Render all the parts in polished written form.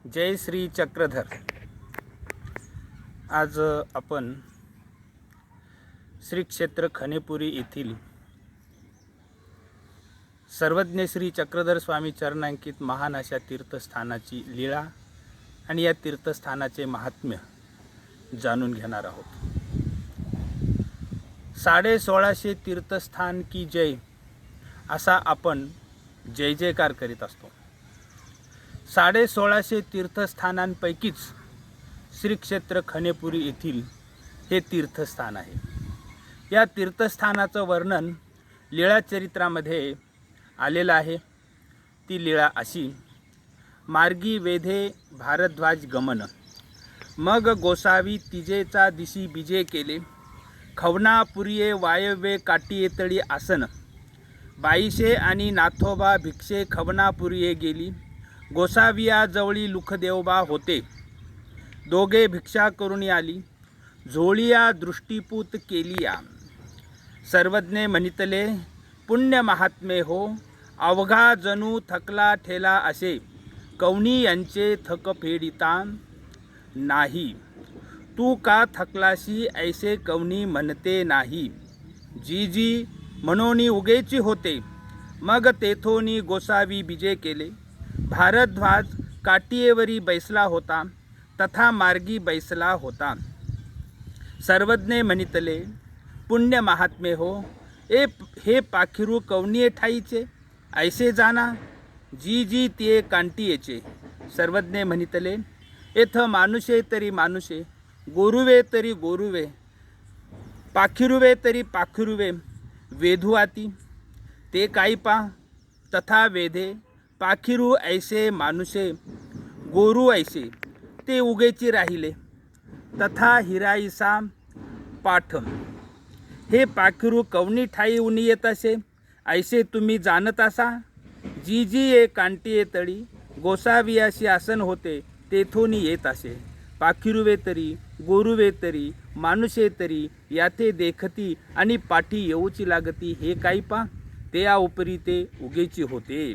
जय श्री चक्रधर। आज आपण श्री क्षेत्र खनेपुरी येथील सर्वज्ञ श्री चक्रधर स्वामी चरणांकित महान अशा तीर्थस्थानाची लीळा आणि या तीर्थस्थानाचे महात्म्य जाणून घेणार आहोत। 1650 तीर्थस्थान की जय असा आपण जय जयकार करीत असतो। 1650 तीर्थस्थानांपैकीच श्री क्षेत्र खनेपुरी येथील हे तीर्थस्थान आहे। या तीर्थस्थानाचं वर्णन लीळा चरित्रामध्ये आलेलं आहे। ती लीळा अशी: मार्गी वेधे भारद्वाज गमन, मग गोसावी तिजेचा दिशी बिजे केले, खवनापुरिये वायव्ये काटिये तळी आसन, बाईशे आणि नाथोबा भिक्षे खवनापुरिये गेली, गोसाविया जवळी लुखदेवबा होते, दोघे भिक्षा करून आली, झोळिया दृष्टीपूत केलिया, सर्वज्ञे म्हणितले पुण्य महात्मे हो, अवघा जणू थकला ठेला असे, कवनी यांचे थक फेडिता नाही, तू का थकलाशी ऐसे कवनी म्हणते नाही, जी जी म्हणोनी उगेची होते, मग तेथोनी गोसावी बिजे केले, भारद्वाज काटियेवरी बैसला होता, तथा मार्गी बैसला होता, सर्वज्ञे म्हणितले पुण्य महात्मे हो, हे पाखिरू कवनीये ठाईचे ऐसे जाना, जी जी ते कांटियेचे, सर्वज्ञे म्हणितले एथ मानुषे तरी मानुषे, गोरुवे तरी गोरुवे, पाखिरुवे तरी पाखिरुवे, वेधुआती ते काही पा, तथा वेधे पाखिरू ऐसे मानुषे, गोरू ऐसे ते उगेची राहिले, तथा हिराईसा पाठ, हे पाखिरू कवनी ठाई उनी येत असे ऐसे तुम्ही जाणत असा, जी जी ये कांटिये तळी, गोसावियाशी आसन होते तेथून येत असे, पाखिरुवे तरी गोरुवे तरी मानुषे तरी, याथे देखती आणि पाठी येऊची लागती, हे काही पा ते या उपरी ते उगेची होते।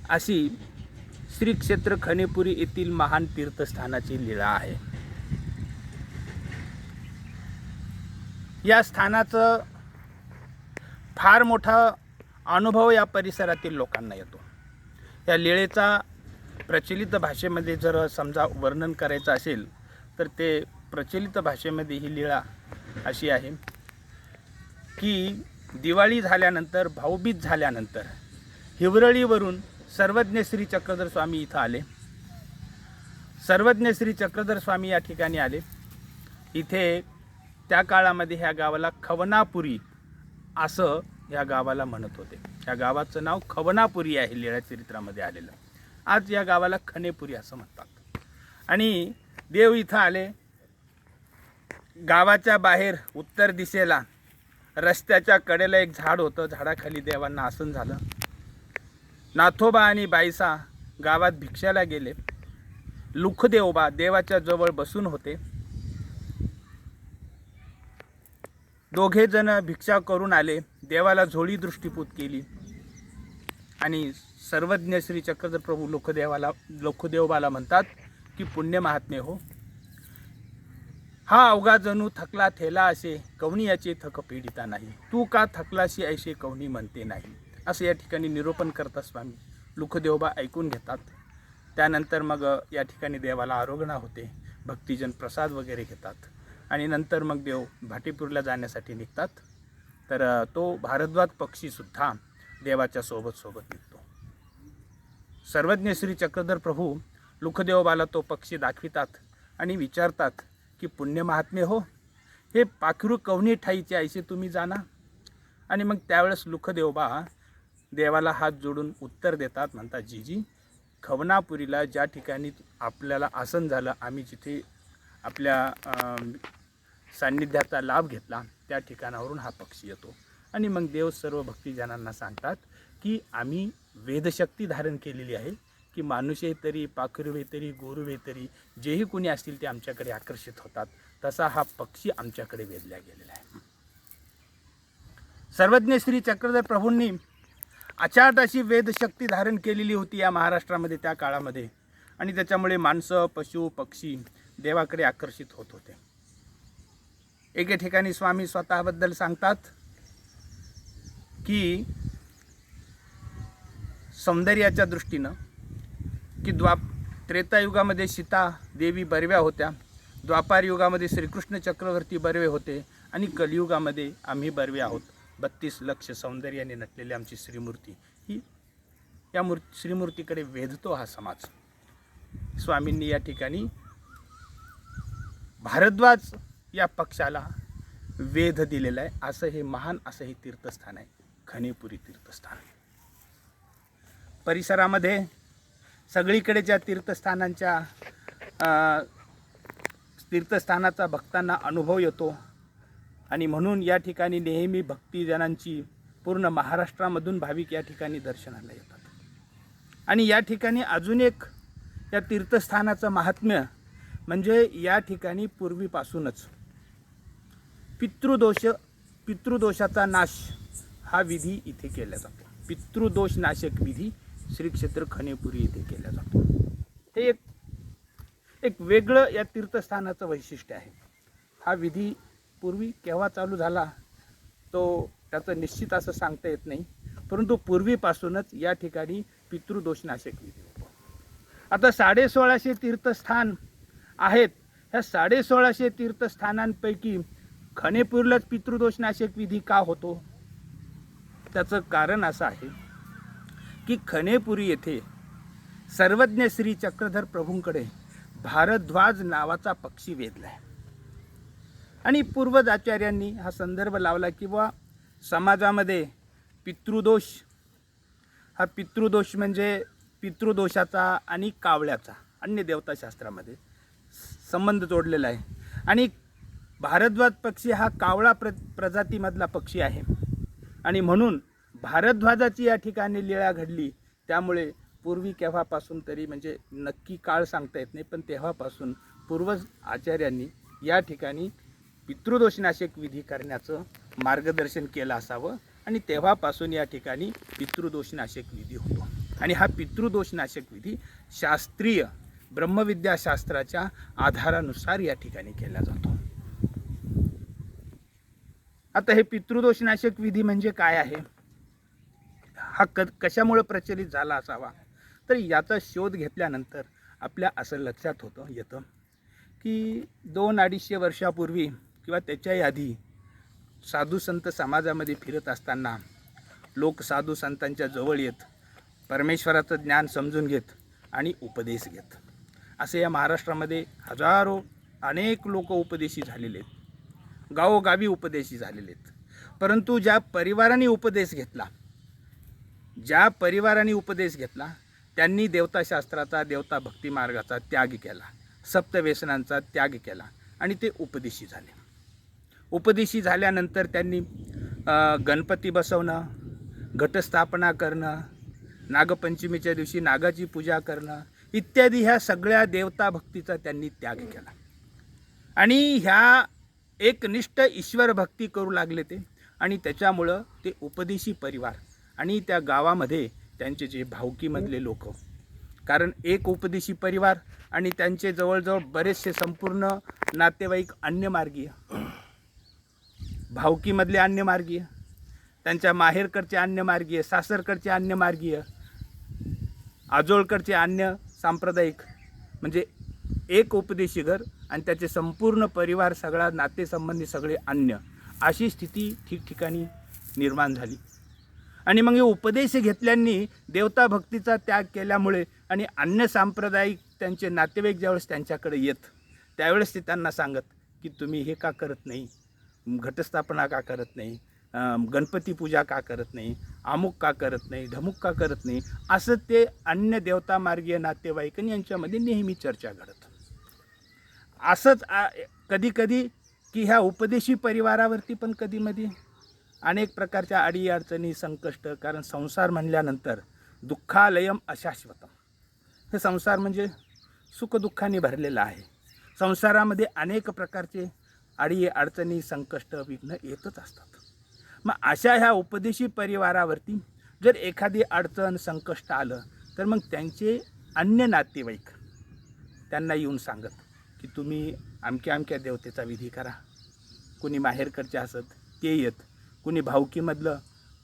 अशी श्री क्षेत्र खनेपुरी येथील महान तीर्थस्थानाची लीळा आहे। या स्थानाचं फार मोठा अनुभव या परिसरातील लोकांना येतो। या लीळेचा प्रचलित भाषेमध्ये जर समजा वर्णन करायचं असेल तर ते प्रचलित भाषेमध्ये ही लीळा अशी आहे की दिवाळी झाल्यानंतर, भाऊबीज झाल्यानंतर हिवरळीवरून सर्वज्ञ श्री चक्रधर स्वामी इथं आले। सर्वज्ञ श्री चक्रधर स्वामी या ठिकाणी आले। इथे त्या काळामध्ये ह्या गावाला खवनापुरी असं ह्या गावाला म्हणत होते। ह्या गावाचं नाव खवनापुरी आहे लीळा चरित्रामध्ये आलेलं। आज या गावाला खनेपुरी असं म्हणतात। आणि देव इथं आले। गावाच्या बाहेर उत्तर दिशेला रस्त्याच्या कडेला एक झाड होतं, झाडाखाली देवांना आसन झालं। नाथोबा आणि बाईसा गावात भिक्षाला गेले। लुखदेवबा देवाच्या जवळ बसून होते। दोघे जण भिक्षा करून आले, देवाला झोळी दृष्टीपूत केली आणि सर्वज्ञ श्री चक्रधर प्रभू लुखदेवबाला म्हणतात की पुण्य महात्मे हो, हा अवघा जणू थकला ठेला असे, कवनी याचे थक पीडिता नाही, तू का थकलाशी ऐसे कवनी म्हणते नाही, असं या ठिकाणी निरूपण करतात स्वामी। लुखदेवबा ऐकून घेतात। त्यानंतर मग या ठिकाणी देवाला आरोगणा होते, भक्तिजन प्रसाद वगैरे घेतात आणि नंतर मग देव भाटीपूरला जाण्यासाठी निघतात। तर तो भारद्वाज पक्षीसुद्धा देवाच्या सोबत निघतो। सर्वज्ञ श्री चक्रधर प्रभू लुखदेवबाला तो पक्षी दाखवितात आणि विचारतात की पुण्य महात्मे हो, हे पाखरू कवनी ठाईचे ऐसे तुम्ही जाना। आणि मग त्यावेळेस लुखदेवबा देवाला हात जोडून उत्तर देतात, म्हणतात जी जी खवनापुरीला ज्या ठिकाणी आपल्याला आसन झालं, आम्ही जिथे आपल्या सान्निध्याचा लाभ घेतला त्या ठिकाणावरून हा पक्षी येतो। आणि मग देव सर्व भक्तिजनांना सांगतात की आम्ही वेदशक्ती धारण केलेली आहे की मानुषे तरी पाखरुवे तरी गोरुवे तरी जेही कोणी असतील ते आमच्याकडे आकर्षित होतात, तसा हा पक्षी आमच्याकडे वेधला गेलेला आहे। सर्वज्ञ श्री चक्रधर प्रभूंनी अचाट अशी वेदशक्ती धारण केलेली होती या महाराष्ट्रामध्ये त्या काळामध्ये, आणि त्याच्यामुळे माणसं, पशु, पक्षी देवाकडे आकर्षित होत होते. एके ठिकाणी स्वामी स्वतःबद्दल सांगतात की सौंदर्याच्या दृष्टीनं की त्रेतायुगामध्ये सीता देवी बरव्या होत्या, द्वापार युगामध्ये श्रीकृष्ण चक्रवर्ती बरवे होते, आणि कलियुगामध्ये आम्ही बरवे आहोत. 32 लक्ष सौंदर्याने नटलेली आमची श्रीमूर्ती ही या श्रीमूर्तीकडे वेधतो हा समाज. स्वामींनी या ठिकाणी भारद्वाज या पक्षाला वेध दिलेला आहे. असं हे महान असं हे तीर्थस्थान आहे खनेपुरी तीर्थस्थान. परिसरामध्ये सगळीकडेच्या तीर्थस्थानाचा भक्तांना अनुभव येतो, आणि म्हणून या ठिकाणी नेहमी भक्तिजनांची पूर्ण महाराष्ट्रामधून भाविक या ठिकाणी दर्शनाला येतात. आणि या ठिकाणी अजून एक या तीर्थस्थानाचं महात्म्य म्हणजे या ठिकाणी पूर्वीपासूनच पितृदोषाचा नाश हा विधी इथे केला जातो. पितृदोष नाशक विधी श्री क्षेत्र खनेपुरी इथे केला जातो. हे एक वेगळं या तीर्थस्थानाचं वैशिष्ट्य आहे. हा विधी पूर्वी केव्हा चालू झाला तो त्याचं निश्चित असं सांगता येत नाही, परंतु पूर्वीपासूनच या ठिकाणी पितृदोषनाशक विधी होतो. आता 1650 तीर्थस्थान आहेत. ह्या 1650 तीर्थस्थानांपैकी खनेपूरलाच पितृदोषनाशक विधी का होतो? त्याचं कारण असं आहे की खनेपुरी येथे सर्वज्ञ श्री चक्रधर प्रभूंकडे भारद्वाज नावाचा पक्षी वेधला आहे. आणि पूर्वज आचार्यांनी हा संदर्भ लावला की बुवा समाजामध्ये पितृदोष म्हणजे पितृदोषाचा आणि कावळ्याचा अन्य देवताशास्त्रामध्ये संबंध जोडलेला आहे. आणि भारद्वाज पक्षी हा कावळा प्रजातीमधला पक्षी आहे, आणि म्हणून भारद्वाजाची या ठिकाणी लीळा घडली. त्यामुळे पूर्वी केव्हापासून तरी म्हणजे नक्की काळ सांगता येत नाही, पण तेव्हापासून पूर्वज आचार्यांनी या ठिकाणी पितृदोषनाशक विधी करण्याचं मार्गदर्शन केलं असावं, आणि तेव्हापासून या ठिकाणी पितृदोषनाशक विधी होतो. आणि हा पितृदोषनाशक विधी शास्त्रीय ब्रह्मविद्याशास्त्राच्या आधारानुसार या ठिकाणी केला जातो. आता हे पितृदोषनाशक विधी म्हणजे काय आहे, हा कशामुळे प्रचलित झाला असावा, तर याचा शोध घेतल्यानंतर आपल्या असं लक्षात येतं की 200-250 वर्षापूर्वी किंवा त्याच्याही आधी साधू संत समाजामध्ये फिरत असताना लोक साधू संतांच्या जवळ येत परमेश्वराचं ज्ञान समजून घेत आणि उपदेश घेत. असे या महाराष्ट्रामध्ये अनेक लोक उपदेशी झालेले आहेत, गावोगावी उपदेशी झालेले आहेत. परंतु ज्या परिवाराने उपदेश घेतला त्यांनी देवताशास्त्राचा, देवता भक्ती मार्गाचा त्याग केला, सप्तव्यसनांचा त्याग केला, आणि ते उपदेशी झाले. उपदेशी झाल्यानंतर त्यांनी गणपती बसवणं, घटस्थापना करणं, नागपंचमीच्या दिवशी नागाची पूजा करणं इत्यादी ह्या सगळ्या देवता भक्तीचा त्यांनी त्याग केला. आणि ह्या एकनिष्ठ ईश्वर भक्ती करू लागले ते. आणि त्याच्यामुळं ते उपदेशी परिवार आणि त्या गावामध्ये त्यांचे जे भावकीमधले लोक, कारण एक उपदेशी परिवार आणि त्यांचे जवळजवळ बरेचसे संपूर्ण नातेवाईक अन्यमार्गीय, भावकीमधले अन्यमार्गीय, त्यांच्या माहेरकडचे अन्यमार्गीय, सासरकडचे अन्यमार्गीय, आजोळकडचे अन्य सांप्रदायिक, म्हणजे एक उपदेशी घर आणि त्याचे संपूर्ण परिवार, सगळा नातेसंबंधी सगळे अन्य, अशी स्थिती ठिकठिकाणी निर्माण झाली. आणि मग हे उपदेश घेतल्यांनी देवता भक्तीचा त्याग केल्यामुळे आणि अन्य सांप्रदायिक त्यांचे नातेवाईक ज्यावेळेस त्यांच्याकडे येत त्यावेळेस ते त्यांना सांगत की तुम्ही हे का करत नाही, घटस्थापना का करत नाही, गणपती पूजा का करत नाही, अमुक का करत नाही, ढमुक का करत नाही, असं ते अन्य देवता मार्गीय नातेवाईकांनी यांच्यामध्ये नेहमी चर्चा घडत. असंच कधीकधी की ह्या उपदेशी परिवारावरती पण कधीमध्ये अनेक प्रकारच्या अडीअडचणी, संकष्ट, कारण संसार म्हणल्यानंतर दुःखालयम अशाश्वतम, हे संसार म्हणजे सुखदुःखाने भरलेला आहे. संसारामध्ये अनेक प्रकारचे अडीअडचणी, संकष्ट, विघ्न येतच असतात. मग अशा ह्या उपदेशी परिवारावरती जर एखादी अडचण संकष्ट आलं तर मग त्यांचे अन्य नातेवाईक त्यांना येऊन सांगत की तुम्ही अमक्या अमक्या देवतेचा विधी करा. कुणी माहेरकडचे असत ते येत, कुणी भावकीमधलं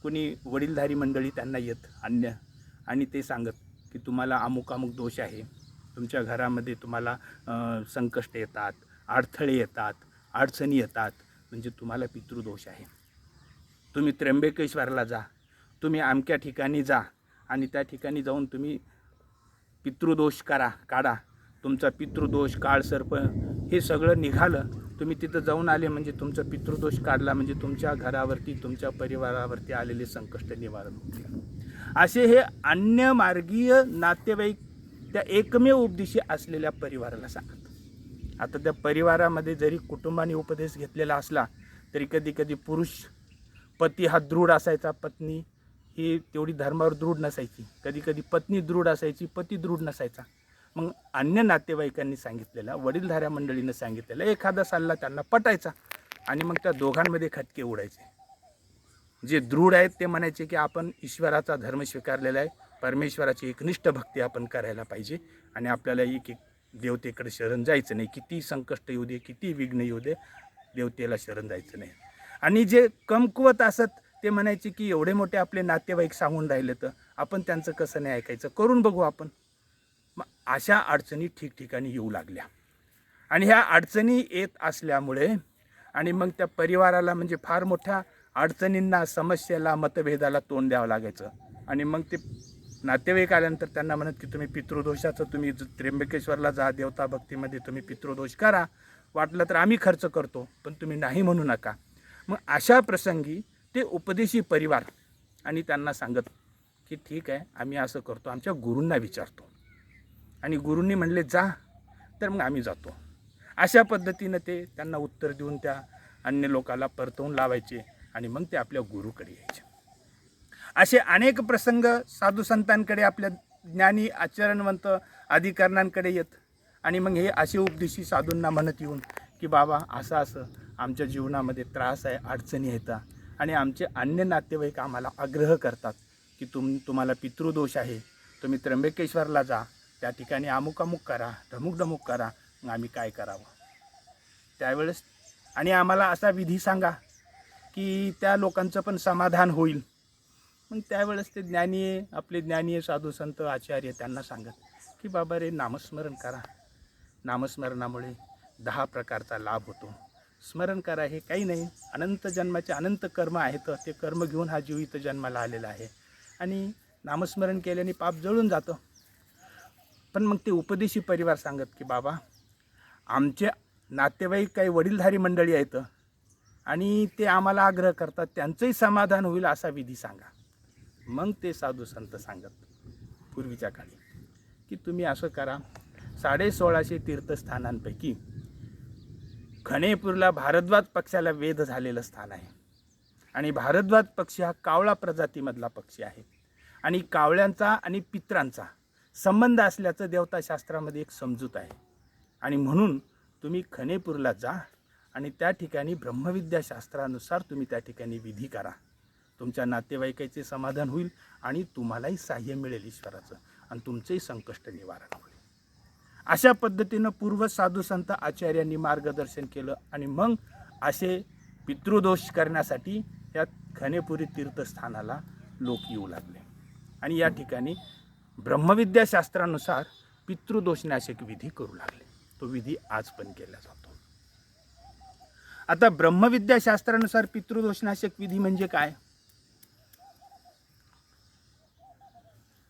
कुणी वडीलधारी मंडळी त्यांना येत अन्य, आणि ते सांगत की तुम्हाला अमुक अमुक दोष आहे, तुमच्या घरामध्ये तुम्हाला संकष्ट येतात, अडथळे येतात, अडचणी येतात, म्हणजे तुम्हाला पितृदोष आहे. तुम्ही त्र्यंबकेश्वरला जा, तुम्ही अमक्या ठिकाणी जा आणि त्या ठिकाणी जाऊन तुम्ही पितृदोष काढा. तुमचा पितृदोष काळसर्प हे सगळं निघालं, तुम्ही तिथं जाऊन आले म्हणजे तुमचा पितृदोष काढला म्हणजे तुमच्या घरावरती तुमच्या परिवारावरती आलेले संकष्ट निवारण होतील. असे हे अन्य मार्गीय नातेवाईक त्या एकमेव उपदेशी असलेल्या परिवाराला सांगत. आता त्या परिवारामध्ये जरी कुटुंबाने उपदेश घेतलेला असला तरी कधी कधी पुरुष पती हा दृढ असायचा, पत्नी ही तेवढी धर्मावर दृढ नसायची, कधी कधी पत्नी दृढ असायची, पती दृढ नसायचा. मग अन्य नातेवाईकांनी सांगितलेला, वडीलधाऱ्या मंडळीनं सांगितलेला एखादा सल्ला त्यांना पटायचा आणि मग त्या दोघांमध्ये खटके उडायचे. जे दृढ आहेत ते म्हणायचे की आपण ईश्वराचा धर्म स्वीकारलेला आहे, परमेश्वराची एकनिष्ठ भक्ती आपण करायला पाहिजे आणि आपल्याला एक देवतेकडे शरण जायचं नाही, किती संकष्ट येऊ दे, किती विघ्न येऊ दे, देवतेला शरण जायचं नाही. आणि जे कमकुवत असत ते म्हणायचे की एवढे मोठे आपले नातेवाईक सांगून राहिले तर आपण त्यांचं कसं नाही ऐकायचं, करून बघू आपण. मग अशा अडचणी ठिकठिकाणी येऊ लागल्या आणि ह्या अडचणी येत असल्यामुळे आणि मग त्या परिवाराला म्हणजे फार मोठ्या अडचणींना, समस्येला, मतभेदाला तोंड द्यावं लागायचं. आणि मग ते नातेवाईक आल्यानंतर त्यांना म्हणत की तुम्ही पितृदोषाचं तुम्ही त्र्यंबकेश्वरला जा, देवता भक्तीमध्ये तुम्ही पितृदोष करा, वाटलं तर आम्ही खर्च करतो पण तुम्ही नाही म्हणू नका. मग अशा प्रसंगी ते उपदेशी परिवार आणि त्यांना सांगत की ठीक आहे आम्ही असं करतो, आमच्या गुरूंना विचारतो आणि गुरूंनी म्हणले जा तर मग आम्ही जातो. अशा पद्धतीनं ते त्यांना उत्तर देऊन त्या अन्य लोकाला परतवून लावायचे आणि मग ते आपल्या गुरुकडे यायचे. असे अनेक प्रसंग साधू संतांकडे, आपल्या ज्ञानी आचरणवंत अधिकाऱ्यांकडे येत आणि मग हे असे उपदेशी साधूंना म्हणत येऊन की बाबा असं असं आमच्या जीवनामध्ये त्रास आहे, अडचणी येतात आणि आमचे अन्य नातेवाईक आम्हाला आग्रह करतात की तुम्हाला पितृदोष आहे, तुम्ही त्र्यंबकेश्वरला जा, त्या ठिकाणी अमुक अमुक करा, ढमुक ढमुक करा. मग आम्ही काय करावं त्यावेळेस, आणि आम्हाला असा विधी सांगा की त्या लोकांचं पण समाधान होईल. मग त्यावेळेस ते आपले ज्ञानी साधू संत आचार्य त्यांना सांगत की बाबा रे नामस्मरण करा, नामस्मरणामुळे 10 प्रकारचा लाभ होतो. स्मरण करा, हे काही नाही, अनंत जन्माचे अनंत कर्म आहेत, ते कर्म घेऊन हा जीव इथं जन्माला आलेला आहे आणि नामस्मरण केल्याने पाप जळून जातं. पण मग ते उपदेशी परिवार सांगत की बाबा आमचे नातेवाईक काही वडीलधारी मंडळी आहेत आणि ते आम्हाला आग्रह करतात, त्यांचंही समाधान होईल असा विधी सांगा. मग ते साधू संत सांगत पूर्वीच्या काळी की तुम्ही असं करा, 1650 तीर्थस्थानांपैकी खणेपूरला भारद्वाज पक्षाला वेध झालेलं स्थान आहे आणि भारद्वाज पक्षी हा कावळा प्रजातीमधला पक्षी आहे आणि कावळ्यांचा आणि पित्रांचा संबंध असल्याचं देवताशास्त्रामध्ये एक समजूत आहे. आणि म्हणून तुम्ही खणेपूरला जा आणि त्या ठिकाणी ब्रह्मविद्याशास्त्रानुसार तुम्ही त्या ठिकाणी विधी करा, तुमच्या नातेवाईकाचे समाधान होईल आणि तुम्हालाही सहाय्य मिळेल ईश्वराचं आणि तुमचंही संकष्ट निवारण होईल. अशा पद्धतीनं पूर्व साधू संत आचार्यांनी मार्गदर्शन केलं आणि मग असे पितृदोष करण्यासाठी या खणेपुरी तीर्थस्थानाला लोक येऊ लागले आणि या ठिकाणी ब्रह्मविद्याशास्त्रानुसार पितृदोषनाशक विधी करू लागले. तो विधी आज पण केला जातो. आता ब्रह्मविद्याशास्त्रानुसार पितृदोषनाशक विधी म्हणजे काय?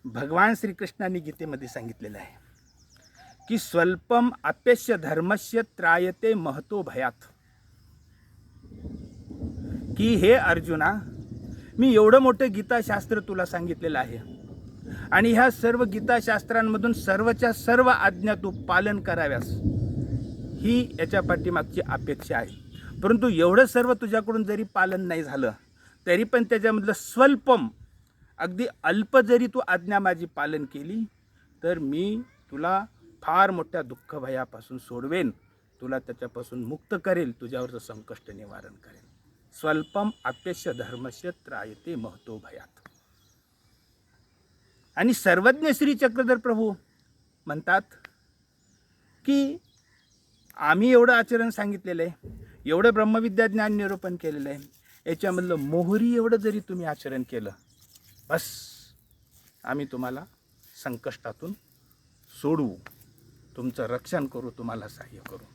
भगवान श्रीकृष्णांनी गीतेमध्ये सांगितलेलं आहे की स्वल्पम अप्यस्य धर्मस्य त्रायते महतो भयात, की हे अर्जुना मी एवढं मोठं गीताशास्त्र तुला सांगितलेलं आहे आणि ह्या सर्व गीताशास्त्रांमधून सर्वच्या सर्व आज्ञा तू पालन कराव्यास ही याच्या पाठीमागची अपेक्षा आहे. परंतु एवढं सर्व तुझ्याकडून जरी पालन नाही झालं तरी पण त्याच्यामधलं स्वल्पम, अगदी अल्प जरी तू आज्ञा माझी पालन केली तर मी तुला फार मोठ्या दुःख भयापासून सोडवेन, तुला त्याच्यापासून मुक्त करेल, तुझ्यावरचं संकष्ट निवारण करेल. स्वल्पम अप्यस्य धर्मस्य त्रायते महतो भयात. आणि सर्वज्ञ श्री चक्रधर प्रभू म्हणतात की आम्ही एवढं आचरण सांगितलेलं आहे, एवढं ब्रह्मविद्या ज्ञान निरूपण केलेलं आहे, याच्यामधलं मोहरी एवढं जरी तुम्ही आचरण केलं, बस आम्ही तुम्हाला संकष्टातून सोडवू, तुमचं रक्षण करू, तुम्हाला सहाय्य करू.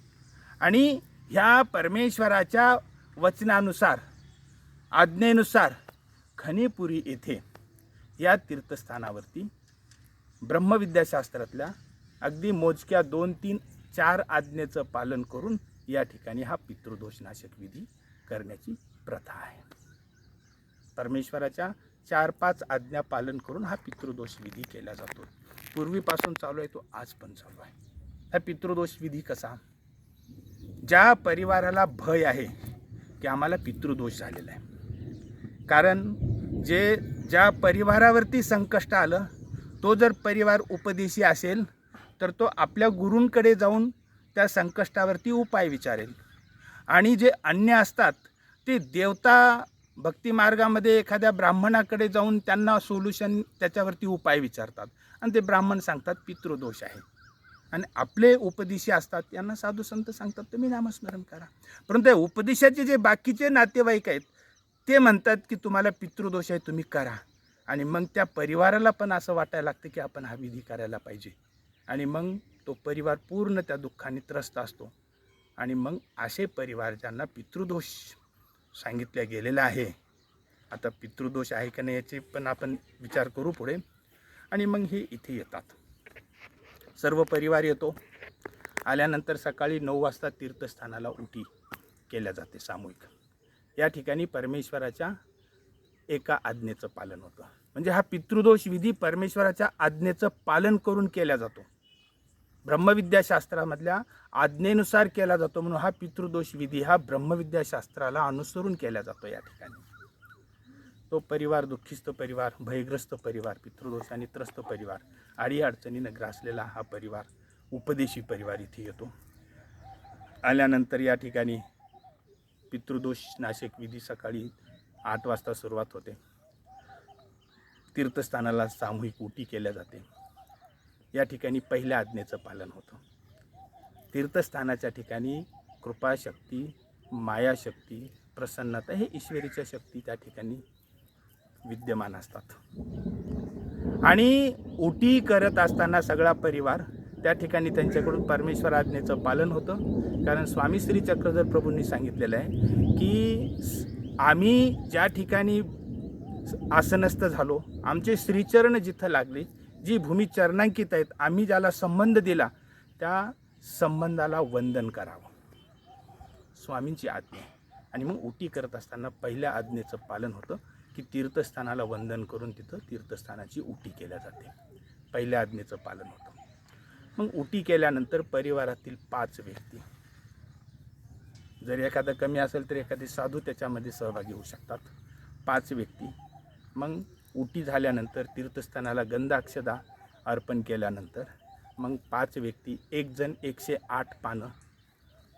आणि ह्या परमेश्वराच्या वचनानुसार, आज्ञेनुसार खनेपुरी येथे या तीर्थस्थानावरती ब्रह्मविद्याशास्त्रातल्या अगदी मोजक्या 2, 3, 4 आज्ञेचं पालन करून या ठिकाणी हा पितृदोषनाशक विधी करण्याची प्रथा आहे. परमेश्वराच्या 4-5 आज्ञा पालन करून हा पितृदोष विधी केला जातो. पूर्वीपासून चालू आहे तो आज पण चालू आहे. हा पितृदोष विधी कसा? ज्या परिवाराला भय आहे की आम्हाला पितृदोष झालेला आहे, कारण ज्या परिवारावरती संकष्ट आलं तो जर परिवार उपदेशी असेल तर तो आपल्या गुरूंकडे जाऊन त्या संकष्टावरती उपाय विचारेल. आणि जे अन्य असतात ते देवता भक्तिमार्गामध्ये एखाद्या ब्राह्मणाकडे जाऊन त्यांना सोल्युशन, त्याच्यावरती उपाय विचारतात आणि ते ब्राह्मण सांगतात पितृदोष आहे. आणि आपले उपदेशी असतात यांना साधू संत सांगतात तुम्ही नामस्मरण करा. परंतु उपदेशाचे जे बाकीचे नातेवाईक आहेत ते म्हणतात की तुम्हाला पितृदोष आहे, तुम्ही करा. आणि मग त्या परिवाराला पण असं वाटायला लागतं की आपण हा विधी करायला पाहिजे. आणि मग तो परिवार पूर्ण त्या दुःखाने त्रस्त असतो. आणि मग असे परिवार ज्यांना पितृदोष सांगितल्या गेलेला आहे, आता पितृदोष आहे का नाही याचे पण आपण विचार करू पुढे. आणि मग हे इथे येतात, सर्व परिवार येतो. आल्यानंतर सकाळी 9 वाजता तीर्थस्थानाला उटी केल्या जाते सामूहिक. या ठिकाणी परमेश्वराच्या एका आज्ञेचं पालन होतं. म्हणजे हा पितृदोष विधी परमेश्वराच्या आज्ञेचं पालन करून केला जातो, ब्रह्मविद्याशास्त्रामधल्या आज्ञेनुसार केला जातो. म्हणून हा पितृदोष विधी हा ब्रह्मविद्याशास्त्राला अनुसरून केला जातो. या ठिकाणी तो परिवार, दुःखिस्त परिवार, भयग्रस्त परिवार, पितृदोषाने त्रस्त परिवार, आडी अडचणीनं ग्रासलेला हा परिवार, उपदेशी परिवार इथे येतो. आल्यानंतर या ठिकाणी पितृदोष नाशक विधी सकाळी 8 वाजता सुरुवात होते. तीर्थस्थानाला सामूहिक उटी केल्या जाते. या ठिकाणी पहिल्या आज्ञेचं पालन होतं. तीर्थस्थानाच्या ठिकाणी कृपाशक्ती, मायाशक्ती, प्रसन्नता हे ईश्वरीच्या शक्ती त्या ठिकाणी विद्यमान असतात. आणि उटी करत असताना सगळा परिवार त्या ठिकाणी त्यांच्याकडून परमेश्वर आज्ञेचं पालन होतं. कारण स्वामी श्री चक्रधर प्रभूंनी सांगितलेलं आहे की आम्ही ज्या ठिकाणी आसनस्थ झालो, आमचे श्रीचरण जिथं लागले, जी भूमी चरणांकित आहेत, आम्ही ज्याला संबंध दिला त्या संबंधाला वंदन करावं, स्वामींची आज्ञा. आणि मग उटी करत असताना पहिल्या आज्ञेचं पालन होतं की तीर्थस्थानाला वंदन करून तिथं तीर्थस्थानाची उटी केल्या जाते. पहिल्या आज्ञेचं पालन होतं. मग उटी केल्यानंतर परिवारातील 5 व्यक्ती, जर एखादा कमी असेल तर एखादी साधू त्याच्यामध्ये सहभागी होऊ शकतात, 5 व्यक्ती. मग उटी झाल्यानंतर तीर्थस्थानाला गंध अक्षदा अर्पण केल्यानंतर मग 5 व्यक्ती, एक जण 108 पानं,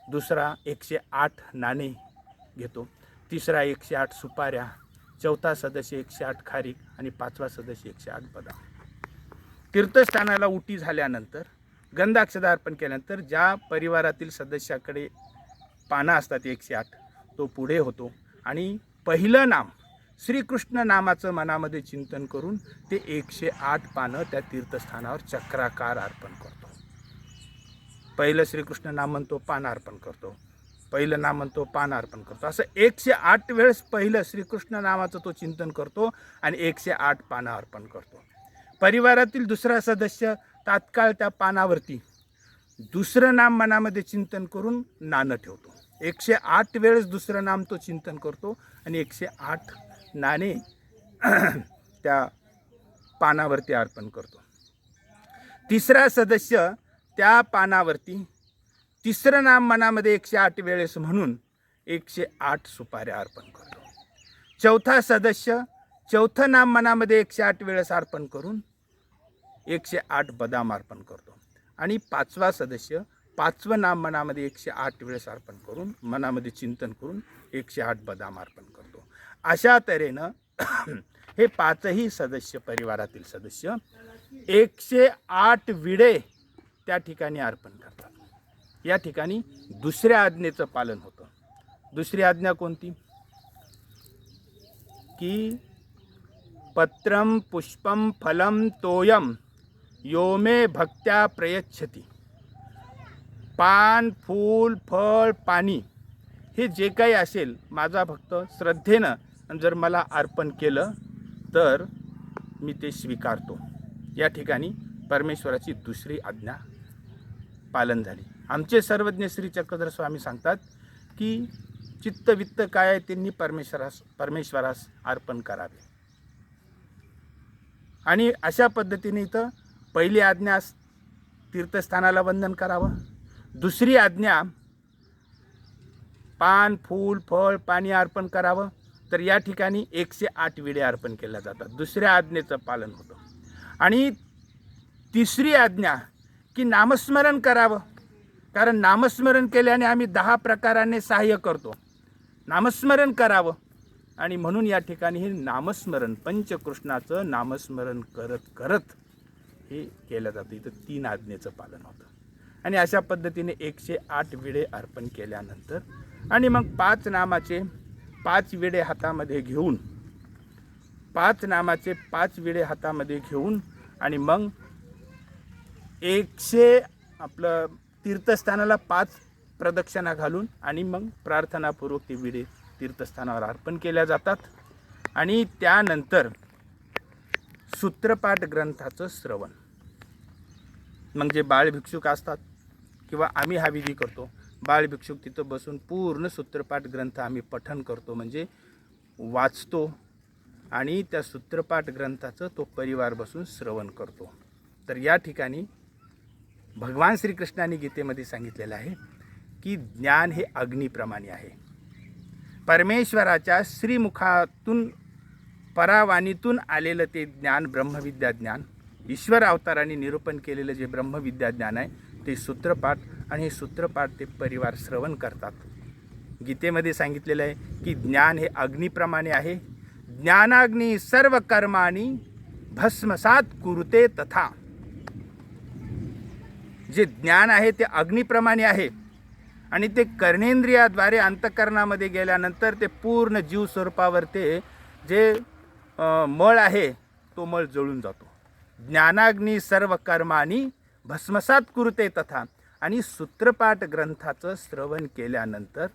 दुसरा 108 नाणे घेतो, तिसरा 108 सुपाऱ्या, चौथा सदस्य 108 खारीक आणि 5वा सदस्य 108 बदाम. तीर्थस्थानाला उटी झाल्यानंतर गंध अक्षदा अर्पण केल्यानंतर ज्या परिवारातील सदस्याकडे पानं असतात 108, तो पुढे होतो आणि पहिलं नाम श्रीकृष्ण नामाचं मनामध्ये चिंतन करून ते 108 पानं त्या तीर्थस्थानावर चक्राकार अर्पण करतो. पहिलं श्रीकृष्ण नाम म्हणतो, पान अर्पण करतो, पहिलं नाम म्हणतो, पान अर्पण करतो. असं 108 वेळेस पहिलं श्रीकृष्ण नामाचं तो चिंतन करतो आणि 108 पानं अर्पण करतो. परिवारातील दुसरा सदस्य तात्काळ त्या पानावरती दुसरं नाम मनामध्ये चिंतन करून नाणं ठेवतो. 108 वेळेस दुसरं नाम तो चिंतन करतो आणि 108 नाणे त्या पानावरती अर्पण करतो. तिसरा सदस्य त्या पानावरती तिसरं नाम मनामध्ये 108 वेळेस म्हणून 108 सुपाऱ्या अर्पण करतो. चौथा सदस्य चौथं नाम मनामध्ये 108 वेळेस अर्पण करून 108 बदाम अर्पण करतो. आणि 5वा सदस्य 5वं नाम मनामध्ये 108 वेळेस अर्पण करून मनामध्ये चिंतन करून 108 बदाम अर्पण करतो. अशा तऱ्हेनं हे पाचही सदस्य, परिवारातील सदस्य 108 विडे त्या ठिकाणी अर्पण करतात। या ठिकाणी दुसऱ्या आज्ञेचं पालन होतं। दुसरी आज्ञा कोणती? की पत्रम पुष्पम फलम तोयम यो मे भक्त्या प्रयच्छति। पान, फूल, फळ, पाणी हे जे काही असेल, माझा भक्त श्रद्धेनं जर मला अर्पण केलं तर मी ते स्वीकारतो। या ठिकाणी परमेश्वराची दुसरी आज्ञा पालन झाली। आमचे सर्वज्ञ श्री चक्रधर स्वामी सांगतात की चित्त वित्त काय आहे त्यांनी परमेश्वरास अर्पण करावे। आणि अशा पद्धतीने इथं पहिली आज्ञा तीर्थस्थानाला वंदन करावं, दुसरी आज्ञा पान, फूल, फळ, पाणी अर्पण करावं। तर या ठिकाणी 108 विडे अर्पण केल्या जातात। दुसऱ्या आज्ञेचं पालन होतं। आणि तिसरी आज्ञा की नामस्मरण करावं, कारण नामस्मरण केल्याने आम्ही 10 प्रकाराने सहाय्य करतो। नामस्मरण करावं आणि म्हणून या ठिकाणी हे नामस्मरण, पंचकृष्णाचं नामस्मरण करत करत हे केलं जातं। इथं 3 आज्ञेचं पालन होतं। आणि अशा पद्धतीने 108 विडे अर्पण केल्यानंतर आणि मग 5 नामाचे 5 विडे हातामध्ये घेऊन, 5 नामाचे 5 विडे हातामध्ये घेऊन आणि मग आपलं तीर्थस्थानाला 5 प्रदक्षिणा घालून आणि मग प्रार्थनापूर्वक ते विडे तीर्थस्थानावर अर्पण केल्या जातात। आणि त्यानंतर सूत्रपाठ ग्रंथाचं श्रवण, मग जे बाळ भिक्षुक असतात किंवा आम्ही हा विधी करतो, बाळ भिक्षुक तिथं बसून पूर्ण सूत्रपाठ ग्रंथ आम्ही पठण करतो, म्हणजे वाचतो आणि त्या सूत्रपाठ ग्रंथाचं तो परिवार बसून श्रवण करतो। तर या ठिकाणी भगवान श्रीकृष्णाने गीतेमध्ये सांगितलेलं आहे की ज्ञान हे अग्निप्रमाणे आहे। परमेश्वराच्या श्रीमुखातून परावाणीतून आलेलं ते ज्ञान, ब्रह्मविद्या ज्ञान, ईश्वर अवताराने निरूपण केलेलं जे ब्रह्मविद्या ज्ञान आहे ते सूत्रपाठ, आणि हे सूत्रपाठ ते परिवार श्रवण करतात। गीतेमध्ये सांगितलेलं आहे की ज्ञान हे अग्निप्रमाणे आहे। ज्ञानाग्नी सर्व कर्माणी भस्मसात कुरुते तथा। जे ज्ञान आहे ते अग्निप्रमाणे आहे आणि ते कर्णेंद्रियाद्वारे अंतःकरणामध्ये गेल्यानंतर ते पूर्ण जीव स्वरूपावर ते जे मळ आहे तो मळ जळून जातो। ज्ञानाग्नी सर्व कर्माणी भस्मसात कुरुते तथा। आणि सूत्रपाठ ग्रंथाचं श्रवण केल्यानंतर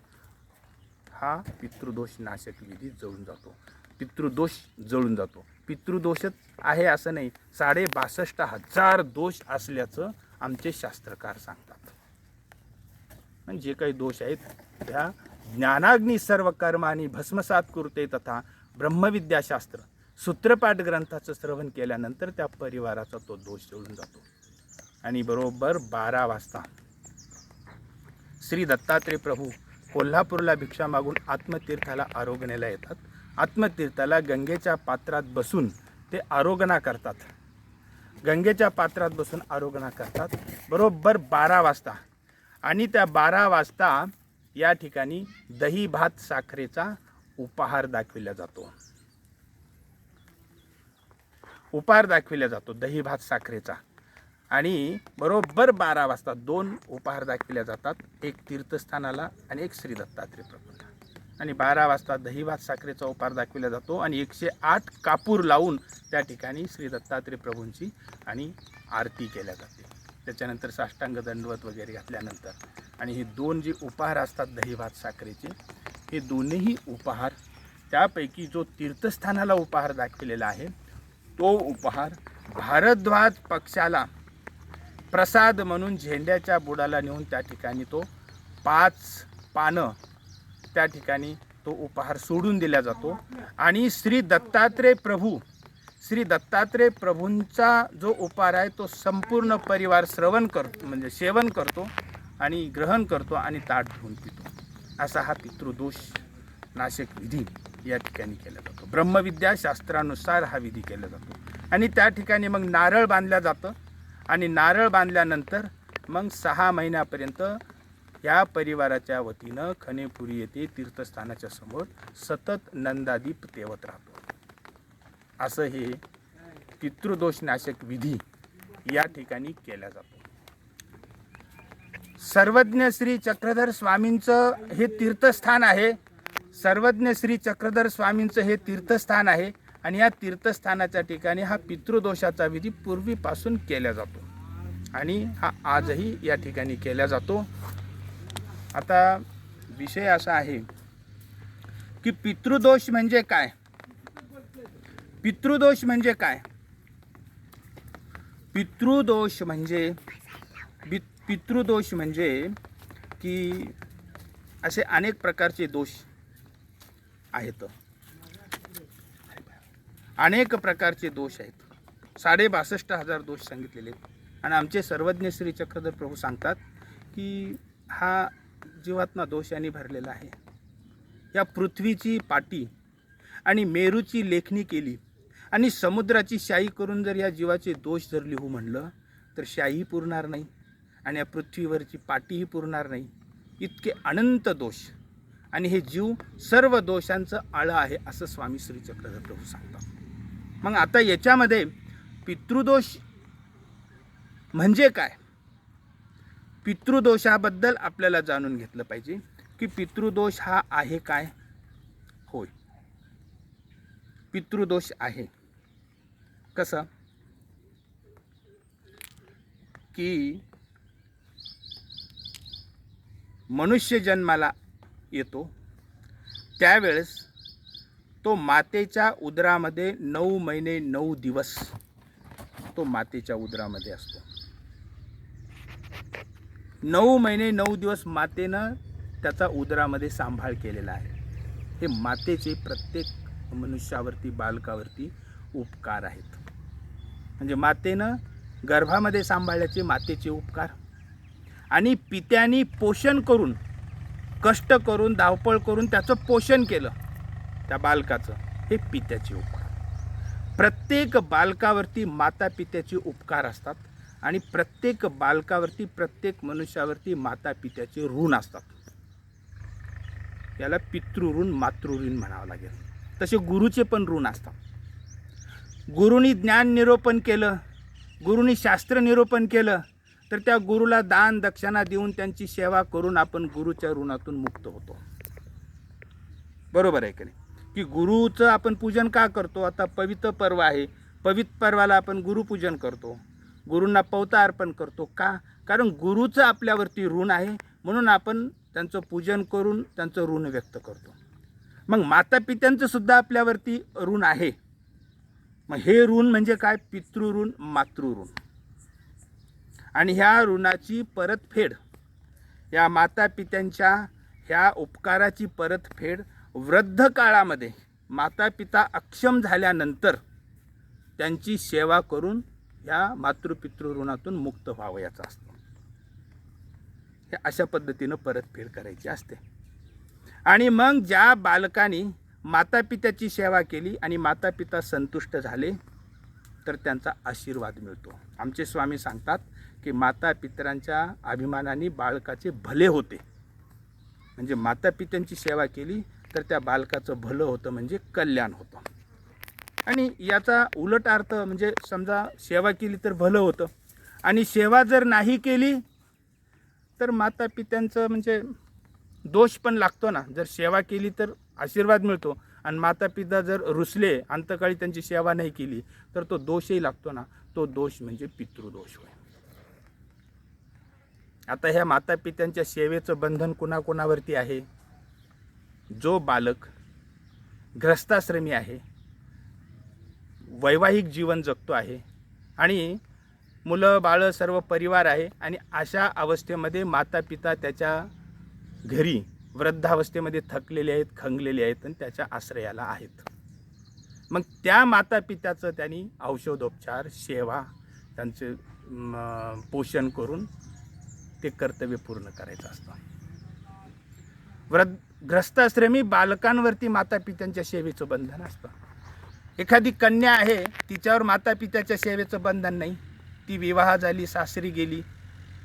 हा पितृदोष नाशक विधी जळून जातो, पितृदोष जळून जातो। पितृदोषच आहे असं नाही, 62,500 दोष असल्याचं आमचे शास्त्रकार सांगतात। म्हणजे जे काही दोष आहेत त्या ज्ञानाग्नी सर्व कर्माणी भस्मसात कुरुते तथा ब्रह्मविद्याशास्त्र सूत्रपाठ ग्रंथाचं श्रवण केल्यानंतर त्या परिवाराचा तो दोष जळून जातो। आणि बरोबर 12 वाजता श्री दत्तात्रय प्रभू कोल्हापूरला भिक्षा मागून आत्मतीर्थाला आरोगण्याला येतात। आत्मतीर्थाला गंगेच्या पात्रात बसून ते आरोगणा करतात, गंगेच्या पात्रात बसून आरोगणा करतात बरोबर 12 वाजता। आणि त्या 12 वाजता या ठिकाणी दही भात साखरेचा उपहार दाखविला जातो, उपहार दाखविला जातो दही भात साखरेचा। आणि बरोबर 12 वाजता 2 उपहार दाखविल्या जातात, एक तीर्थस्थानाला आणि एक श्री दत्तात्रय प्रभूंना। आणि 12 वाजता दही भात साखरेचा उपहार दाखविला जातो आणि 108 कापूर लावून त्या ठिकाणी श्री दत्तात्रय प्रभूंची आणि आरती केल्या जाते। त्याच्यानंतर साष्टांग दंडवत वगैरे घातल्यानंतर आणि हे 2 जे उपहार असतात दही भात साखरेचे, हे दोन्ही उपहार त्यापैकी जो तीर्थस्थानाला उपहार दाखविलेला आहे तो उपहार भारद्वाज पक्षाला प्रसाद म्हणून झेंड्याच्या बुडाला नेऊन त्या ठिकाणी तो 5 पानं त्या ठिकाणी तो उपहार सोडून दिला जातो। आणि श्री दत्तात्रय प्रभूंचा जो उपहार आहे तो संपूर्ण परिवार श्रवण करतो, म्हणजे सेवन करतो आणि ग्रहण करतो आणि ताट धुवून पितो। असा हा पितृदोष नाशक विधी या ठिकाणी केला जातो। ब्रह्मविद्या शास्त्रानुसार हा विधी केला जातो। आणि त्या ठिकाणी मग नारळ बांधल्या जातं आणि नारळ बांधल्यानंतर मग 6 महिन्यापर्यंत या परिवाराच्या वतीनं खनेपुरी येथे तीर्थस्थानाच्या समोर सतत नंदादीप तेवत राहतो। असं हे पितृदोषनाशक विधी या ठिकाणी केला जातो. सर्वज्ञ श्री चक्रधर स्वामींचं हे तीर्थस्थान आहे. सर्वज्ञ श्री चक्रधर स्वामींचं हे तीर्थस्थान आहे आणि या तीर्थस्थानाच्या ठिकाणी हा पितृदोषाचा विधी पूर्वीपासून केला जातो आणि हा आजही या ठिकाणी केला जातो. आता विषय असा आहे की पितृदोष म्हणजे काय? पितृदोष म्हणजे काय? पितृदोष म्हणजे की असे अनेक प्रकारचे दोष आहेत. अनेक प्रकारचे दोष आहेत. 62,500 दोष सांगितलेले आहेत. आणि आमचे सर्वज्ञ श्री चक्रधर प्रभू सांगतात की हा जीवात्मा दोषाने भरलेला आहे. या पृथ्वीची पाटी आणि मेरूची लेखणी केली आणि समुद्राची शाई करून जर या जीवाचे दोष जर लिहू म्हणलं तर शाही पुरणार नाही आणि या पृथ्वीवरची पाटीही पुरणार नाही. इतके अनंत दोष आणि हे जीव सर्व दोषांचं आळं आहे असं स्वामी श्री चक्रधर प्रभू सांगतात. मग आता याच्यामध्ये पितृदोष म्हणजे काय? पितृदोषाबद्दल आपल्याला जाणून घेतलं पाहिजे की पितृदोष हा आहे काय? होय, पितृदोष आहे. कसं की मनुष्य जन्माला येतो त्यावेळेस तो मातेच्या उदरामध्ये 9 महिने 9 दिवस तो मातेच्या उदरामध्ये असतो. 9 महिने 9 दिवस मातेनं त्याचा उदरामध्ये सांभाळ केलेला आहे. हे मातेचे प्रत्येक मनुष्यावरती बालकावरती उपकार आहेत. म्हणजे मातेनं गर्भामध्ये सांभाळल्याचे मातेचे उपकार आणि पित्यानी पोषण करून कष्ट करून धावपळ करून त्याचं पोषण केलं त्या बालकाचं, हे पित्याचे उपकार. प्रत्येक बालकावरती माता पित्याचे उपकार असतात आणि प्रत्येक बालकावरती प्रत्येक मनुष्यावरती माता पित्याचे ऋण असतात. याला पितृऋण मातृऋण म्हणावं लागेल. तसे गुरुचे पण ऋण असतात. गुरुनी ज्ञान निरूपण केलं, गुरुनी शास्त्र निरूपण केलं तर त्या गुरुला दान दक्षिणा देऊन त्यांची सेवा करून आपण गुरुच्या ऋणातून मुक्त होतो. बरोबर आहे की नाही? की गुरुचं आपण पूजन का करतो? आता पवित्र पर्व आहे, पवित्र पर्वाला आपण गुरुपूजन करतो, गुरूंना पवता अर्पण करतो. का? कारण गुरुचं आपल्यावरती ऋण आहे म्हणून आपण त्यांचं पूजन करून त्यांचं ऋण व्यक्त करतो. मग माता पित्यांचं सुद्धा आपल्यावरती ऋण आहे. मग हे ऋण म्हणजे काय? पितृऋण मातृऋण. आणि ह्या ऋणाची परतफेड, या माता पित्यांच्या ह्या उपकाराची परतफेड वृद्ध काळामध्ये माता पिता अक्षम झाल्यानंतर त्यांची सेवा करून ह्या मातृपितृ ऋणातून मुक्त व्हावं याचं असतं. हे अशा पद्धतीनं परतफेड करायची असते. आणि मग ज्या बालकांनी माता पित्याची सेवा केली आणि माता पिता संतुष्ट झाले तर त्यांचा आशीर्वाद मिळतो. आमचे स्वामी सांगतात की माता पितरांच्या अभिमानाने बाळकाचे भले होते. म्हणजे माता पित्यांची सेवा केली तर त्या बालकाचं भलं होतं, म्हणजे कल्याण होतं. आणि याचा उलट अर्थ म्हणजे समजा सेवा केली तर भलं होतं आणि सेवा जर नाही केली तर माता पित्यांचं म्हणजे दोष पण लागतो ना. जर सेवा केली तर आशीर्वाद मिळतो आणि माता पिता जर रुसले, अंतकाळी त्यांची सेवा नाही केली तर तो दोषही लागतो ना. तो दोष म्हणजे पितृदोष होय. आता ह्या माता पित्यांच्या सेवेचं बंधन कुणाकुणावरती आहे? जो बालक ग्रस्ताश्रमी आहे, वैवाहिक जीवन जगतो आहे आणि मुलं बाळं सर्व परिवार आहे आणि अशा अवस्थेमध्ये माता पिता त्याच्या घरी वृद्धावस्थेमध्ये थकलेले आहेत, खंगलेले आहेत आणि त्याच्या आश्रयाला आहेत. मग त्या माता पित्याचं त्यांनी औषधोपचार, सेवा, त्यांचे पोषण करून ते कर्तव्य पूर्ण करायचं असतं. ग्रस्ताश्रमी बालकांवरती माता पित्यांच्या सेवेचं बंधन असतं. एखादी कन्या आहे, तिच्यावर माता पित्याच्या सेवेचं बंधन नाही. ती विवाह झाली, सासरी गेली,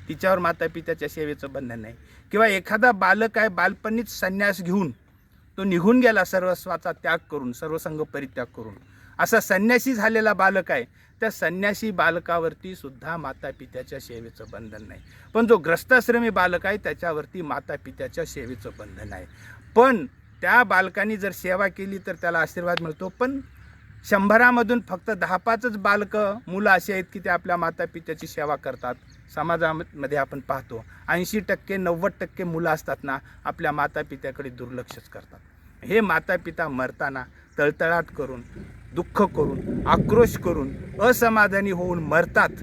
तिच्यावर माता पित्याच्या सेवेचं बंधन नाही. किंवा एखादा बालक आहे, बालपणीच संन्यास घेऊन तो निघून गेला सर्वस्वाचा त्याग करून, सर्वसंग परित्याग करून, असा संन्यासी झालेला बालक आहे, त्या संन्यासी बालकावरती सुद्धा माता पित्याच्या सेवेचं बंधन नाही. पण जो ग्रस्ताश्रमी बालक आहे त्याच्यावरती माता पित्याच्या सेवेचं बंधन आहे. पण त्या बालकांनी जर सेवा केली तर त्याला आशीर्वाद मिळतो. पण 100मधून फक्त 10-5च मुलं अशी आहेत की ते आपल्या माता पित्याची सेवा करतात. समाजामध्ये आपण पाहतो 80% 90% मुलं असतात ना, आपल्या माता पित्याकडे दुर्लक्षच करतात. हे माता पिता मरताना तळतळाट करून, दुःख करून, आक्रोश करून, असमाधानी होऊन मरतात.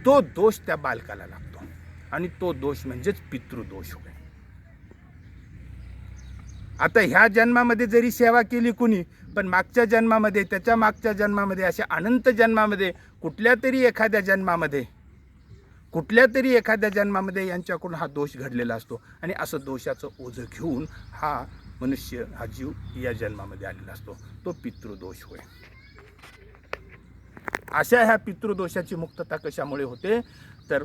तो दोष त्या बालकाला लागतो आणि तो दोष म्हणजेच पितृदोष होय. आता ह्या जन्मामध्ये जरी सेवा केली कुणी, पण मागच्या जन्मामध्ये, त्याच्या मागच्या जन्मामध्ये, अशा अनंत जन्मामध्ये, कुठल्या तरी एखाद्या जन्मामध्ये यांच्याकडून हा दोष घडलेला असतो आणि असं दोषाचं ओझं घेऊन हा मनुष्य, हा जीव या जन्मामध्ये आलेला असतो. तो पितृदोष होय. अशा ह्या पितृदोषाची मुक्तता कशामुळे होते तर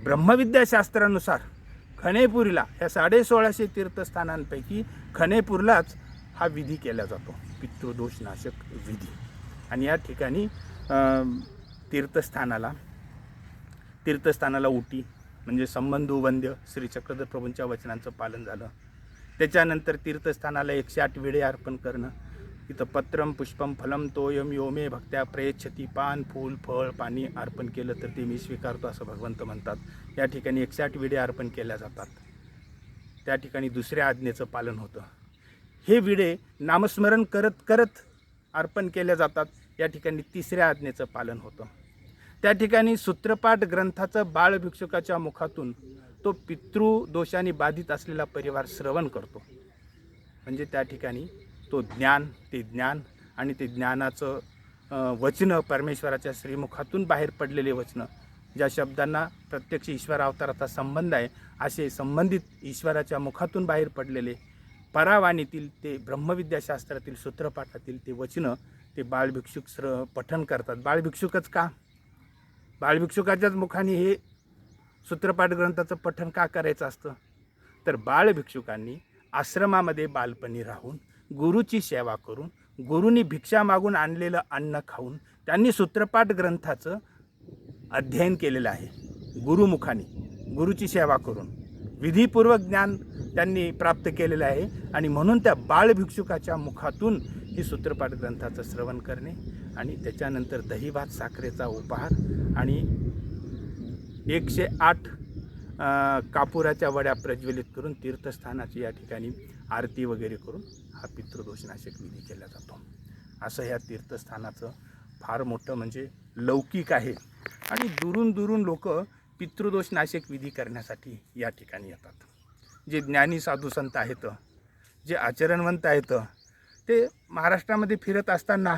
ब्रह्मविद्याशास्त्रानुसार खणेपुरीला, ह्या 1650 तीर्थस्थानांपैकी खणेपूरलाच हा विधी केला जातो, पितृदोष नाशक विधी. आणि या ठिकाणी तीर्थस्थानाला उटी म्हणजे संबंधू वंद्य श्री चक्रधर प्रभूंच्या वचनांचं पालन झालं. त्याच्यानंतर तीर्थस्थानाला 108 विडे अर्पण करणं. इथं पत्रम पुष्पम फलम तोयम योमे भक्त्या प्रयच्छती, पान फूल फळ पाणी अर्पण केलं तर ते मी स्वीकारतो असं भगवंत म्हणतात. या ठिकाणी 108 विडे अर्पण केल्या जातात. त्या ठिकाणी दुसऱ्या आज्ञेचं पालन होतं. हे विडे नामस्मरण करत करत अर्पण केल्या जातात. या ठिकाणी तिसऱ्या आज्ञेचं पालन होतं. त्या ठिकाणी सूत्रपाठ ग्रंथाचं बाळ भिक्षुकाच्या मुखातून तो पितृदोषाने बाधित असलेला परिवार श्रवण करतो. म्हणजे त्या ठिकाणी तो ज्ञान आणि ते ज्ञानाचं वचनं, परमेश्वराच्या श्रीमुखातून बाहेर पडलेले वचनं, ज्या शब्दांना प्रत्यक्ष ईश्वर अवताराचा संबंध आहे, असे संबंधित ईश्वराच्या मुखातून बाहेर पडलेले परावाणीतील ते ब्रह्मविद्याशास्त्रातील सूत्रपाठातील ते वचनं ते बाळभिक्षुक पठन करतात. बाळभिक्षुकच का? बाळभिक्षुकाच्याच मुखाने हे सूत्रपाठ ग्रंथाचं पठण का करायचं असतं तर बाळभिक्षुकांनी आश्रमामध्ये बालपणी राहून गुरुची सेवा करून, गुरुनी भिक्षा मागून आणलेलं अन्न खाऊन त्यांनी सूत्रपाठ ग्रंथाचं अध्ययन केलेलं आहे. गुरुमुखाने गुरुची सेवा करून विधीपूर्वक ज्ञान त्यांनी प्राप्त केलेलं आहे आणि म्हणून त्या बाळभिक्षुकाच्या मुखातून ही सूत्रपाठ ग्रंथाचं श्रवण करणे आणि त्याच्यानंतर दहीभात साखरेचा उपहार आणि 108 कापुराच्या वड्या प्रज्वलित करून तीर्थस्थानाची या ठिकाणी आरती वगैरे करून हा पितृदोषनाशक विधी केला जातो. असं ह्या तीर्थस्थानाचं फार मोठं म्हणजे लौकिक आहे आणि दुरून दुरून लोक पितृदोषनाशक विधी करण्यासाठी या ठिकाणी येतात. जे ज्ञानी साधू संत आहेत, जे आचरणवंत आहेत, ते महाराष्ट्रामध्ये फिरत असताना